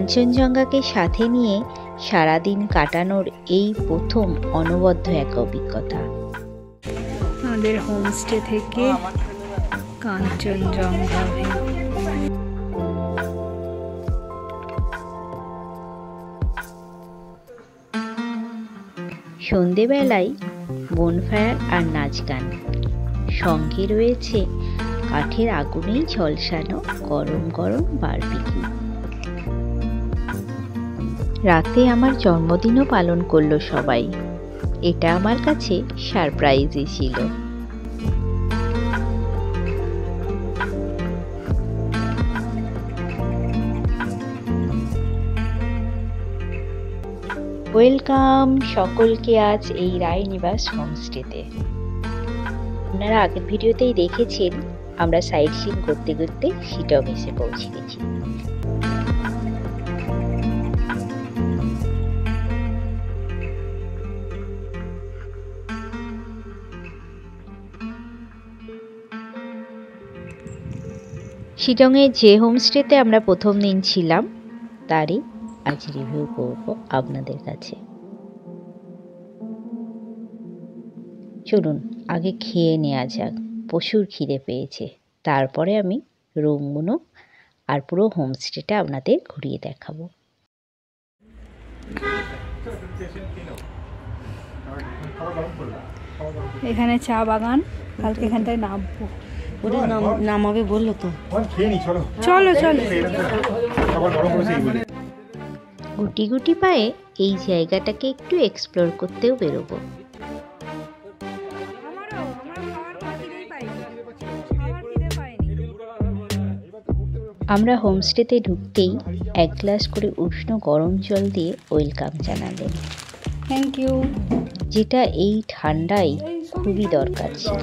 কাঞ্চনজঙ্ঘাকে সাথে নিয়ে সারাদিন কাটানোর এই প্রথম অনবদ্য এক অভিজ্ঞতা। আমাদের হোমস্টে থেকে কাঞ্চনজঙ্ঘা সন্ধেবেলায় বনফায়ার আর নাচ গান, সঙ্গে রয়েছে কাঠের আগুনেই ঝলসানো গরম গরম বারবিকিউ। রাতে আমার জন্মদিনও পালন করলো সবাই। এটা আমার কাছে সারপ্রাইজই ছিল। ওয়েলকাম সকলকে আজ এই রায়নিবাস হোমস্টেতে। আপনারা আগের ভিডিওতেই দেখেছেন আমরা সাইট সিন করতে করতে শিটং এসে পৌঁছে গেছি। শিটংয়ে যে হোমস্টেতে আমরা প্রথম দিন ছিলাম তারই আজ রিভিউ করব আপনাদের কাছে। চলুন আগে খেয়ে নেওয়া যাক, প্রচুর খিদে পেয়েছে। তারপরে আমি রুমগুলো আর পুরো হোমস্টেটা আপনাদের ঘুরিয়ে দেখাবো। এখানে চা বাগান, কালকে এখানটায় নামবো। ওটা নামাবে বললো তো। চলো চলো। গুটি গুটি পায়ে এই জায়গাটাকে একটু এক্সপ্লোর করতেও বেরোবো। আমরা হোমস্টেতে ঢুকতেই এক গ্লাস করে উষ্ণ গরম জল দিয়ে ওয়েলকাম জানালেন। Thank you. যেটা এই ঠান্ডায় খুবই দরকার ছিল।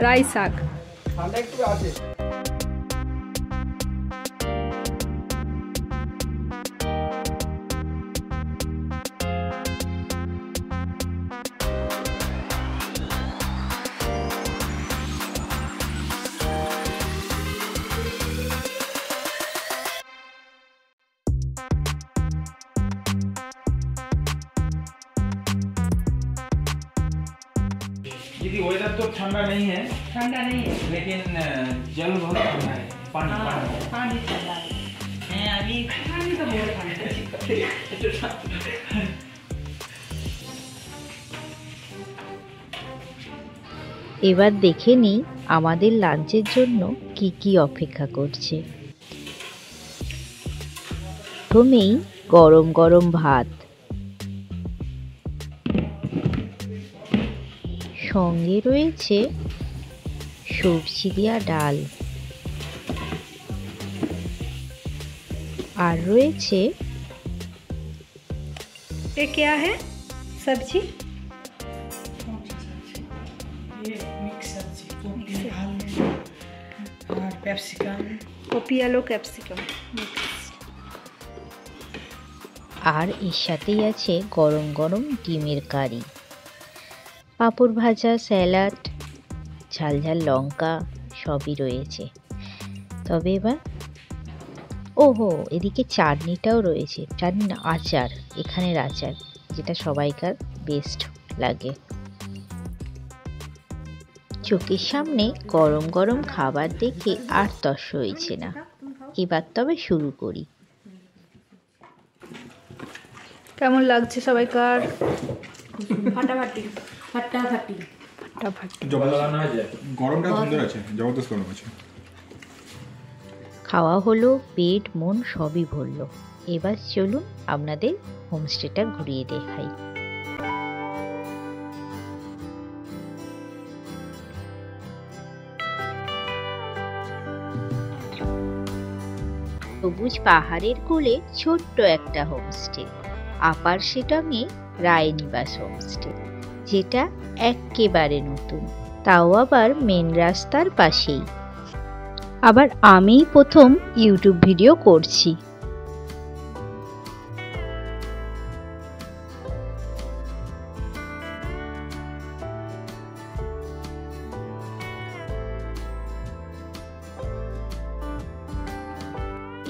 রাই শাক। दीदी वेदर तो ठंडा नहीं है, लेकिन जल बहुत ठंडा है। पानी ठंडा है। अभी पानी तो बहुत ठंडा है। এবার দেখে নিই আমাদের লাঞ্চের জন্য কি কি অপেক্ষা করছে। প্রথমেই গরম গরম ভাত, সঙ্গে রয়েছে সবজি দিয়া ডাল, আর রয়েছে ये क्या है सब्जी? ये मिक्स सब्जी, गोभी, आलू और कैप्सिकम। कॉपी आलू कैप्सिकम मिक्स। আর এর সাথেই আছে গরম গরম ডিমের কারি, পাঁপড় ভাজা, স্যালাড, ঝাল ঝাল লঙ্কা সবই রয়েছে। তবে এবার ওহো, এদিকে চাটনিটাও রয়েছে। চাটনি না, আচার, এখানের আচার, যেটা সবাইকার বেস্ট লাগে। চোখের সামনে গরম গরম খাবার দেখে আর তর্স হয়েছে না। এবার তবে শুরু করি। কেমন লাগছে সবাইকার? ফাটাফাটি ফাটাফাটি ফাটাফাটি। গরমটা সুন্দর আছে, জবরদস্ত গরম আছে। খাওয়া হলো, পেট মন সবই ভরল। এবার চলুন আপনাদের হোমস্টেটা ঘুরিয়ে দেখাই। সবুজ পাহাড়ের কোলে ছোট্ট একটা হোমস্টে, আপার শিটংয়ে রায়নিবাস হোমস্টে, যেটা একেবারে নতুন, তাও আবার মেন রাস্তার পাশেই। আবার আমিই প্রথম ইউটিউব ভিডিও করছি।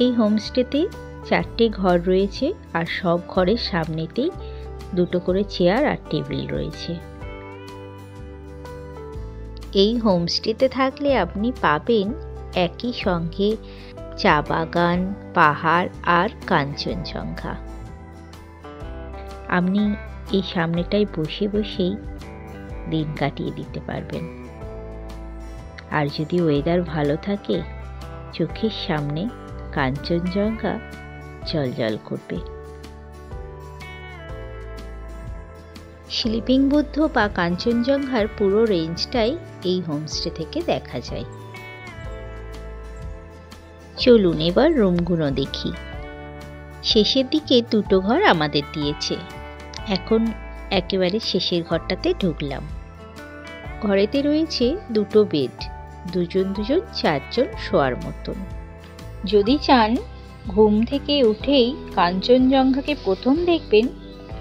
এই হোমস্টেতে 4টে ঘর রয়েছে, আর সব ঘরের সামনেতেই 2টো করে চেয়ার আর টেবিল রয়েছে। এই হোমস্টেতে থাকলে আপনি পাবেন একই সঙ্গে চা বাগান, পাহাড় আর কাঞ্চনজঙ্ঘা। আপনি এই সামনেটায় বসে বসেই দিন কাটিয়ে দিতে পারবেন। আর যদি ওয়েদার ভালো থাকে, চোখের সামনে কাঞ্চনজঙ্ঘা জ্বলজ্বল করবে। স্লিপিং বুদ্ধ বা কাঞ্চনজঙ্ঘার পুরো রেঞ্জটাই এই হোমস্টে থেকে দেখা যায়। চলুন এবার রুমগুলো দেখি। শেষের দিকে 2টো ঘর আমাদের দিয়েছে। এখন একেবারে শেষের ঘরটাতে ঢুকলাম। ঘরেতে রয়েছে 2টো বেড, 2জন 4জন শোয়ার মতন। যদি চান ঘুম থেকে উঠেই কাঞ্চনজঙ্ঘাকে প্রথম দেখবেন,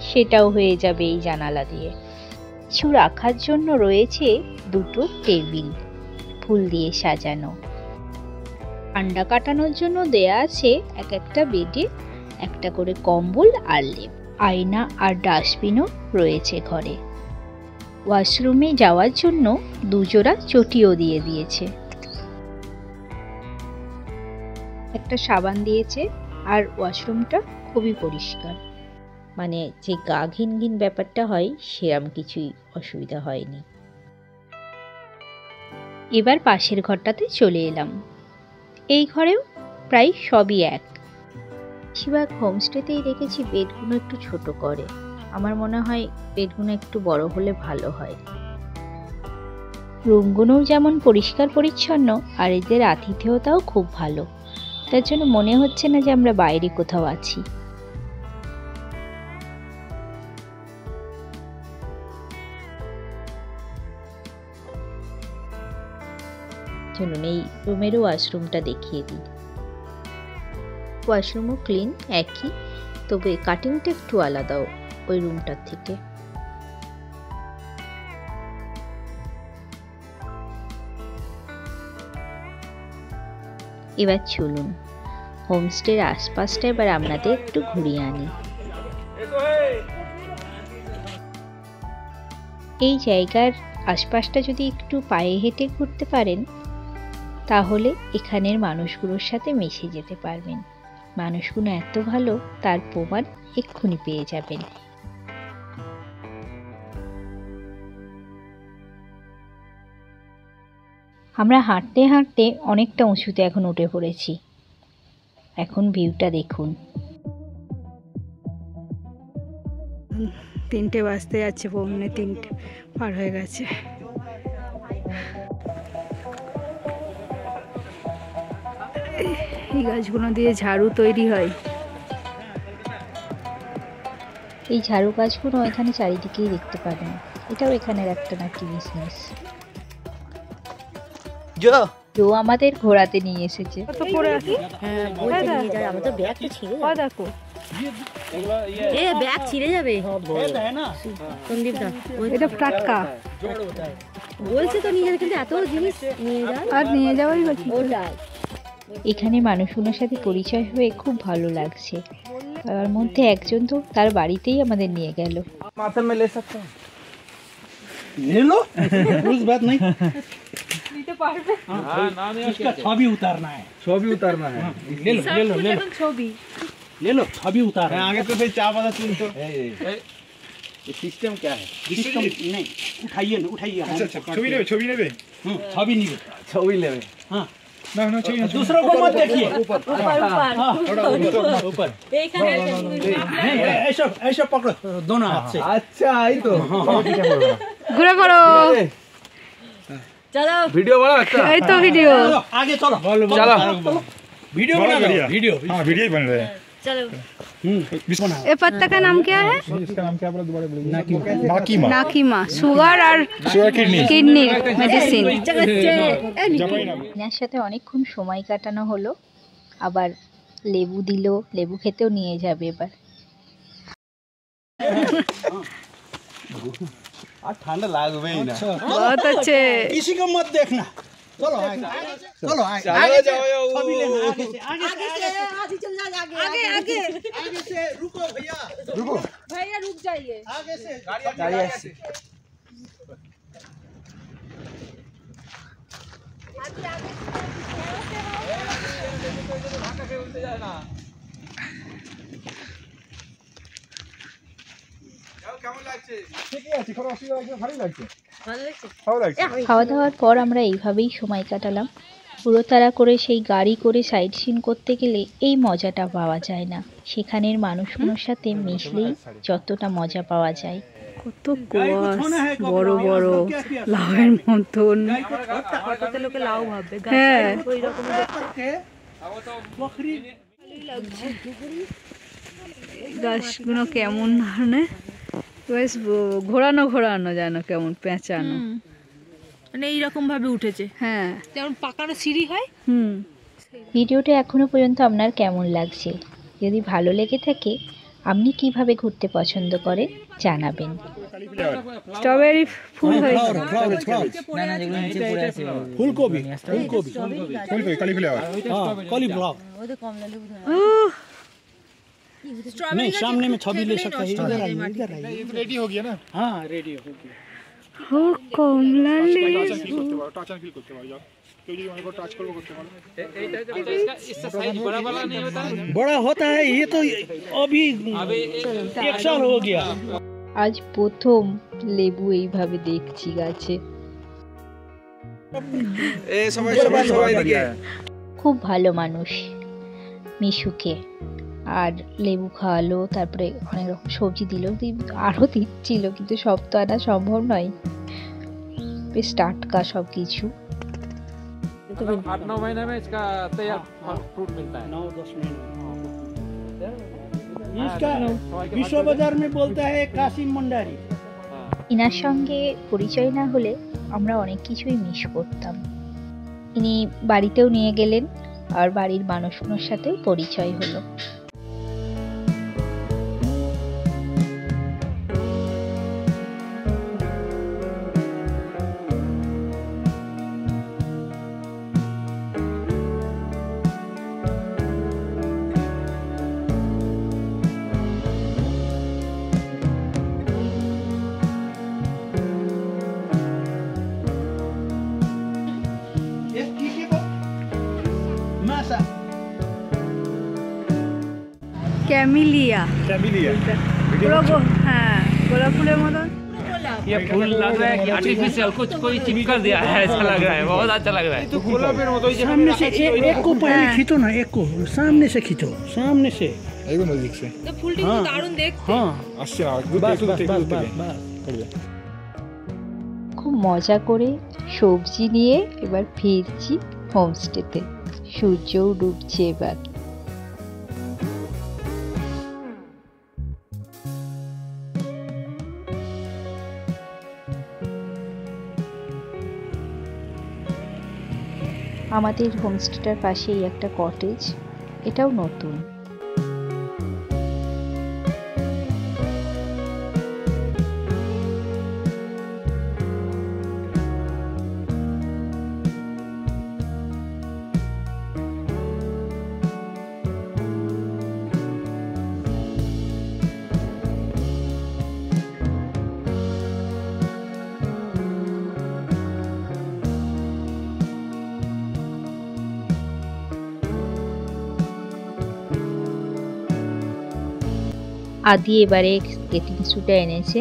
সেটাও হয়ে যাবে এই জানালা দিয়ে। কিছু রাখার জন্য রয়েছে 2টো টেবিল ফুল দিয়ে সাজানো। ঠান্ডা কাটানোর জন্য দেয়া আছে এক একটা বেডে একটা করে কম্বল আর লেপ। আয়না আর ডাস্টবিনও রয়েছে ঘরে। ওয়াশরুমে যাওয়ার জন্য 2 জোড়া চটিও দিয়ে দিয়েছে। একটা সাবান দিয়েছে, আর ওয়াশরুমটা খুবই পরিষ্কার। মানে যে গা ঘিন ঘিন ব্যাপারটা হয়, সেরম কিছুই অসুবিধা হয়নি। এবার পাশের ঘরটাতে চলে এলাম। এই ঘরেও প্রায় সবই এক। বেশিরভাগ হোমস্টেতেই দেখেছি বেডগুলো একটু ছোট করে। আমার মনে হয় বেডগুলো একটু বড় হলে ভালো হয়। রুমগুলোও যেমন পরিষ্কার পরিচ্ছন্ন, আর এদের আতিথেয়তাও খুব ভালো। তার জন্য মনে হচ্ছে না যে আমরা বাইরে কোথাও আছি। চলুন এই রুমেরও ওয়াশরুমটা দেখিয়ে দিই। ওয়াশরুমও ক্লিন একই, তবে কাটিংটা একটু আলাদাও ওই রুমটার থেকে। এবার চলুন হোমস্টের আশপাশটা এবার আপনাদের একটু ঘুরিয়ে আনি। এই জায়গার আশপাশটা যদি একটু পায়ে হেঁটে ঘুরতে পারেন, তাহলে এখানের মানুষগুলোর সাথে মিশে যেতে পারবেন। মানুষগুলো এত ভালো, তার প্রমাণ এক্ষুনি পেয়ে যাবেন। আমরা হাঁটতে হাঁটতে অনেকটা উঁচুতে এখন উঠে পড়েছি। এখন ভিউটা দেখুন। 3টে বাজতে যাচ্ছে, পৌনে 3টে পার হয়ে গেছে। এই গাছগুলো দিয়ে ঝাড়ু তৈরি হয়। এই ঝাড়ু গাছগুলো এখানে চারিদিকেই দেখতে পাবেন। এটাও এখানের একটা নাকি বিজনেস। জো আমাদের ঘোরাতে নিয়ে এসেছে। তো পড়ে আছে। হ্যাঁ, বলতে নিয়ে যায়। আমার তো ব্যাগটা ছিঁড়ে যাবে। দেখো ব্যাগ ছিঁড়ে যাবে সন্দীপ দা। এটা টাটকা বলছে তো নিয়ে যাবে, কিন্তু এত জিনিস নিয়ে যায়। আর নিয়ে যাওয়াই হচ্ছে। ওটাই। এখানে মানুষগুলোর সাথে পরিচয় হয়ে খুব ভালো লাগছে। তার মধ্যে একজন তো তার বাড়িতেই আমাদের নিয়ে গেল। माथा में ले सकता हूँ, ले लो, कुछ बात नहीं। इसका छवि उतारना है, छवि उतारना है। ले लो ले लो ले लो ছবি ले लो, छवि उतारना आगे तो फिर चाय वाला चुन तो ये सिस्टम क्या है? सिस्टम नहीं, उठाइए ना, उठाइए। अच्छा छवि लेबे, छवि लेबे, छवि नहीं, छवि लेबे। हाँ, ना ना छवि ना, दूसरों को मत देखिए, ऊपर ऊपर नहीं, ऐसा ऐसा पकड़ो दोनों हाथ से। अच्छा आई तो ঘুরে পড়ো। চলো वीडियो बड़ा अच्छा। এই তো ভিডিও। चलो, आगे चलो, चलो वीडियो बना लो, वीडियो। हाँ वीडियो ही बन रहे हैं। চলো ये पत्ता का नाम क्या है? इसका नाम क्या बोला दोबारा बोलिए? नाकीमा। नाकीमा। शुगर और शुगर किडनी। Kidney medicine. जापानी नाम। এনার সাথে অনেকক্ষণ সময় কাটানো হলো। আবার লেবু দিল, লেবু খেতেও নিয়ে যাবে এবার। ठंडा लागबे ही ना। बहुत अच्छे। किसी को मत देखना, चलो चलो आगे छवि लेना आगे से आगे चल जा आगे आगे आगे से रुको भैया भैया रुक जाइए आगे से गाड़ी আসছে কেমন লাগছে ঠিকই আছে, কোনো অসুবিধা লাগছে, ভালোই লাগছে। ভালো লাগছে ভালো লাগছে। খাওয়া দাওয়ার পর আমরা এইভাবেই সময় কাটালাম। পুরো তাড়া করে সেই গাড়ি করে সাইট সিন করতে গেলে এই মজাটা পাওয়া যায় না। সেখানের মানুষগুলোর সাথে মিশলেই যতটা মজা পাওয়া যায়। কত কোয়াশ বড় বড় লাউয়ের মতন। কত লোকে লাউ ভাববে হ্যাঁ ওই রকম बकरी গাছগুলো কেমন মানে বেশ ঘোরানো ঘোরানো যেন কেমন পেঁচানো, মানে এইরকম ভাবে উঠেছে হ্যাঁ যেমন পাকানো সিঁড়ি হয়। ভিডিওটা এখনো পর্যন্ত আপনার কেমন লাগছে? যদি ভালো লেগে থাকে আপনি কিভাবে ঘুরতে পছন্দ করেন জানাবেন। স্ট্রবেরি ফুল হয়েছে। না না যেগুলো নিচে পড়ে আছে फूलगोभी ফুলকপি, কালিফ্লাওয়ার। कॉलीफ्लावर ওদের কমলা লেবু ধরে উহ, नहीं सामने में छवि ले सकता है इधर आइए ये तो रेडी हो गया ना। हाँ रेडी हो गया ও কমলা লেবু। টাচ ফিল করতে পারো, টাচ ফিল করতে পারো। কেউ যদি মনে করো টাচ করবো করতে পারো। इसका साइज बड़ा वाला नहीं होता है बड़ा होता है ये तो अभी 1 साल हो गया আজ প্রথম লেবু এইভাবে দেখছি গাছে। খুব ভালো মানুষ মিশুকে, আর লেবু খাওয়ালো, তারপরে অনেক রকম সবজি দিল, আরও দিচ্ছিল, কিন্তু সব তো আনা সম্ভব নয়। বেশ টাটকা সব কিছু। 8-9 महीने में इसका तैयार फ्रूट मिलता है 9-10 महीने इसका विश्व बाजार में बोलता है कासिम मंडारी। ইনার সঙ্গে পরিচয় না হলে আমরা অনেক কিছুই মিস করতাম। ইনি বাড়িতেও নিয়ে গেলেন, আর বাড়ির মানুষগুলোর সাথেও পরিচয় হলো। एक की को मासा ক্যামিলিয়া ক্যামিলিয়া। পুরো হ্যাঁ গোলাপ ফুলের মতন। ये फूल लग रहा है कि आर्टिफिशियल कुछ कोई चिपका दिया है, ऐसा लग रहा है, बहुत अच्छा लग रहा है। तो गुलाबेर মতো सामने से एक को पहले खींचो ना, एक को सामने से खींचो, सामने से একদম নজদিক সে। তো ফুলটি কিন্তু দারুণ দেখতে। हाँ আসছে না, দূর बस থেকে बस দূর बस থেকে बस করবে। খুব মজা করে সবজি নিয়ে এবার ফিরছি হোমস্টেতে। সূর্যও ডুবছে এবার। আমাদের হোমস্টেটার পাশেই একটা কটেজ, এটাও নতুন। আদি এবারে স্কেটিং স্যুটটা এনেছে,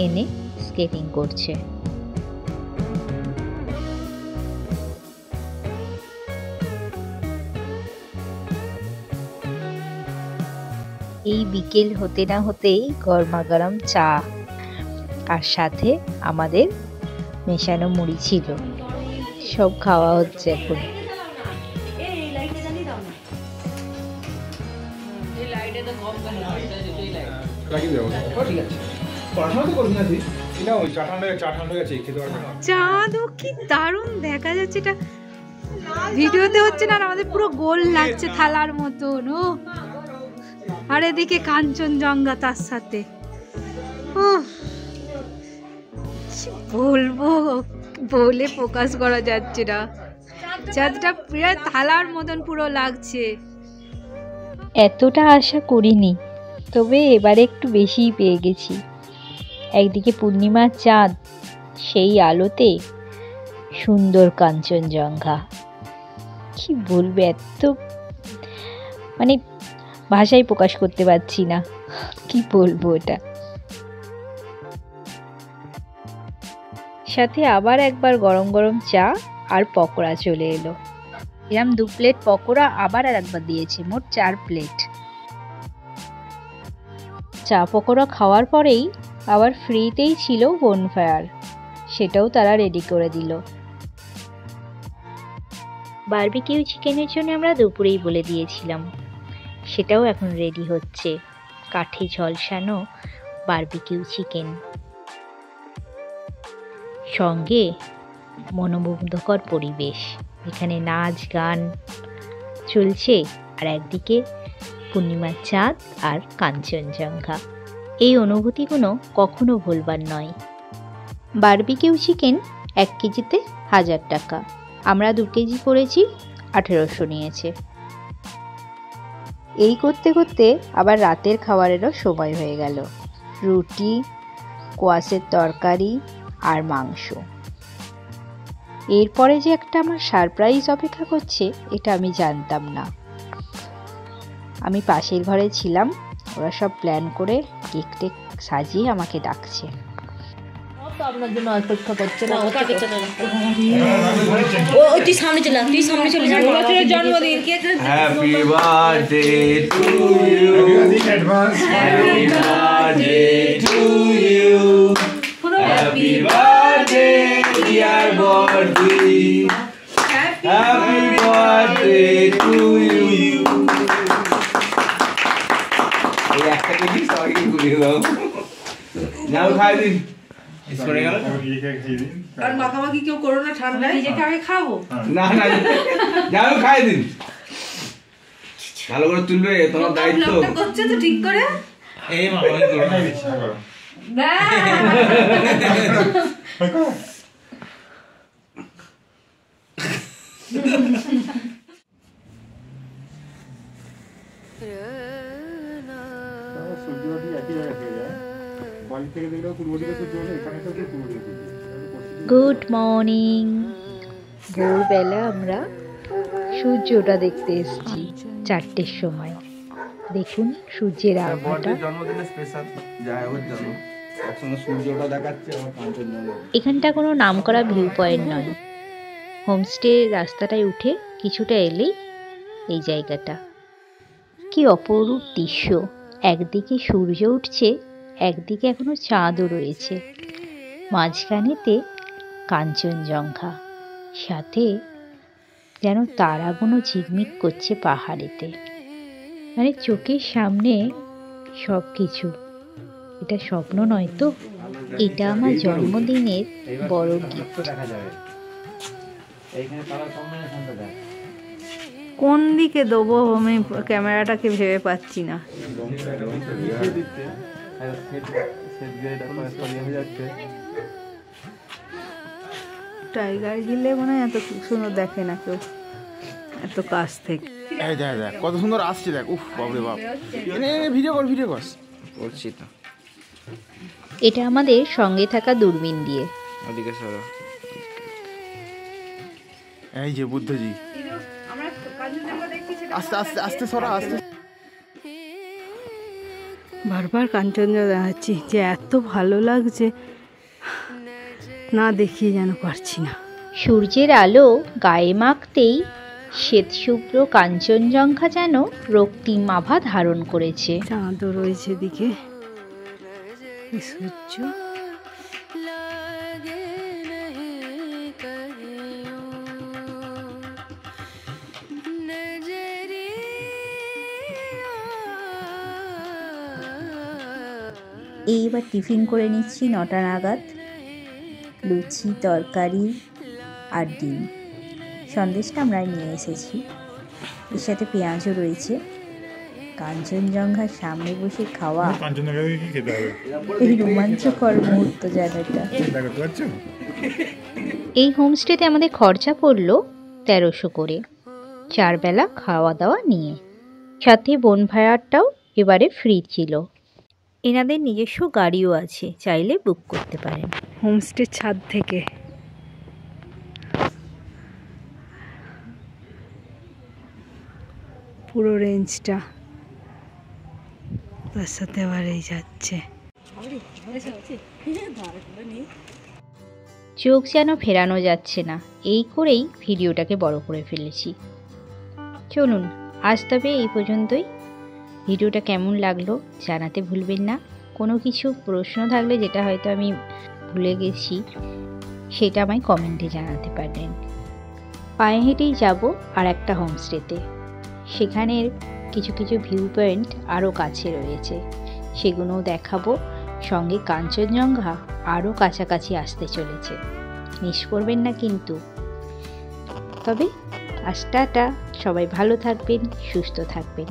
এনে স্কেটিং করছে। এই বিকেল হতে না হতেই গরমা গরম চা, আর সাথে আমাদের মেশানো মুড়ি ছিল। সব খাওয়া হচ্ছে এখন। লাগিয়ে দেবো। ঠিক আছে। পড়াশোনা তো করবি না তুই? এটা ওই চা ঠান্ডা গেছে, খেতে পারবে না। চাঁদও কি দারুণ দেখা যাচ্ছে, এটা ভিডিওতে হচ্ছে না, আর আমাদের পুরো গোল লাগছে থালার মতন। ও আর এদিকে কাঞ্চনজঙ্ঘা তার সাথে। ও বলবো বলে ফোকাস করা যাচ্ছে না, চাঁদটা প্রায় থালার মতন পুরো লাগছে। এতটা আশা করিনি, তবে এবারে একটু বেশিই পেয়ে গেছি। একদিকে পূর্ণিমার চাঁদ, সেই আলোতে সুন্দর কাঞ্চনজঙ্ঘা। কি বলবো, এত মানে ভাষায় প্রকাশ করতে পারছি না, কি বলবো এটা। সাথে আবার একবার গরম গরম চা আর পকোড়া চলে এলো। এরম 2 প্লেট পকোড়া আবার আর একবার দিয়েছে, মোট 4 প্লেট। চা পকোড়া খাওয়ার পরেই আবার ফ্রিতেই ছিল বোনফায়ার, সেটাও তারা রেডি করে দিল। বারবিকিউ চিকেনের জন্য আমরা দুপুরেই বলে দিয়েছিলাম, সেটাও এখন রেডি হচ্ছে। কাঠে ঝলসানো বারবিকিউ চিকেন, সঙ্গে মনোমুগ্ধকর পরিবেশ। এখানে নাচ গান চলছে, আর একদিকে পূর্ণিমার চাঁদ আর কাঞ্চনজঙ্ঘা। এই অনুভূতিগুলো কখনো ভুলবার নয়। বারবিকিউ চিকেন 1 কেজিতে 1000 টাকা, আমরা 2 কেজি করেছি, 1800 নিয়েছে। এই করতে করতে আবার রাতের খাবারেরও সময় হয়ে গেল। রুটি, কোয়াশের তরকারি আর মাংস। এরপরে যে একটা আমার সারপ্রাইজ অপেক্ষা করছে, এটা আমি জানতাম না। আমি পাশের ঘরে ছিলাম, ওরা সব প্ল্যান করে কেক টেক সাজিয়ে আমাকে ডাকছে। আপনার জন্য অপেক্ষা করছে না, তুই সামনে চলে, তুই সামনে চলে যা। জন্মদিন cake. Happy birthday to you, happy birthday to you, happy birthday dear Bordi, happy birthday to you. এই একটা কেজি সবাইকে ঘুরিয়ে দাও, নাও খাই দিন। আর মাখামাখি কেউ করো না, ঠান্ডা নিজেকে আগে খাবো। না না, যাও খাই দিন, ভালো করে তুলবে, তোমার দায়িত্ব। করছে তো ঠিক করে। এই মাখামাখি করো না, না গুড মর্নিং। ভোরবেলা আমরা সূর্যটা দেখতে এসেছি 4টের সময়। দেখুন সূর্যের আলোটা। জন্মদিনে স্পেশাল জায়গার জন্য একসঙ্গে সূর্যটা দেখাচ্ছে, আমার কাঞ্চনজঙ্ঘা। এখানটা কোনো নামকরা ভিউ পয়েন্ট নয়, হোমস্টে রাস্তাটায় উঠে কিছুটা এলেই এই জায়গাটা। কি অপরূপ দৃশ্য, একদিকে সূর্য উঠছে, একদিকে এখনো চাঁদও রয়েছে, মাঝখানেতে কাঞ্চনজঙ্ঘা, সাথে যেন তারাগুলো ঝিকমিক করছে পাহাড়েতে। মানে চোখের সামনে সব কিছু। এটা স্বপ্ন নয় তো, এটা আমার জন্মদিনের বড় গিফট। কোন দিকে দেবো আমি ক্যামেরাটাকে ভেবে পাচ্ছি না। টাইগার হিলে মনে হয় এত সুন্দর দেখে না কেউ এত কাছ থেকে। এই দেখ দেখ কত সুন্দর আসছে, দেখ। উফ বাপরে বাপ, ভিডিও কর, ভিডিও কর। করছি তো। এটা আমাদের সঙ্গে থাকা দূরবীন দিয়ে। ওদিকে সরো। এই যে বুদ্ধজি, আস্তে আস্তে আস্তে সরা, আস্তে। বারবার কাঞ্চনজঙ্ঘা দেখাচ্ছি, যে এত ভালো লাগছে না দেখিয়ে যেন পারছি না। সূর্যের আলো গায়ে মাখতেই শ্বেতশুভ্র কাঞ্চনজঙ্ঘা যেন রক্তিম আভা ধারণ করেছে। চাঁদও রয়েছে এদিকে, সূর্য। এইবার টিফিন করে নিচ্ছি 9টা নাগাদ। লুচি, তরকারি আর ডিম। সন্দেশটা আমরা নিয়ে এসেছি, এর সাথে পেঁয়াজও রয়েছে। কাঞ্চনজঙ্ঘার সামনে বসে খাওয়া এই রোমাঞ্চকর মুহূর্ত যেন এটা। এই হোমস্টেতে আমাদের খরচা পড়লো 1300 করে, 4 বেলা খাওয়া দাওয়া নিয়ে। সাথে বনভায়ারটাও এবারে ফ্রি ছিল। এনাদের নিজস্ব গাড়িও আছে, চাইলে বুক করতে পারেন। হোমস্টের ছাদ থেকে পুরো রেঞ্জটা তার সাথে আবারই যাচ্ছে। চোখ যেন ফেরানো যাচ্ছে না, এই করেই ভিডিওটাকে বড় করে ফেলেছি। চলুন আজ তবে এই পর্যন্তই। ভিডিওটা কেমন লাগলো জানাতে ভুলবেন না। কোনো কিছু প্রশ্ন থাকলে যেটা হয়তো আমি ভুলে গেছি সেটা আমায় কমেন্টে জানাতে পারবেন। পায়ে হেঁটেই যাব আর একটা হোমস্টেতে, সেখানের কিছু কিছু ভিউ পয়েন্ট আরও কাছে রয়েছে, সেগুলোও দেখাবো। সঙ্গে কাঞ্চনজঙ্ঘা আরও কাছাকাছি আসতে চলেছে, মিস করবেন না কিন্তু। তবে আজ টাটা, সবাই ভালো থাকবেন, সুস্থ থাকবেন।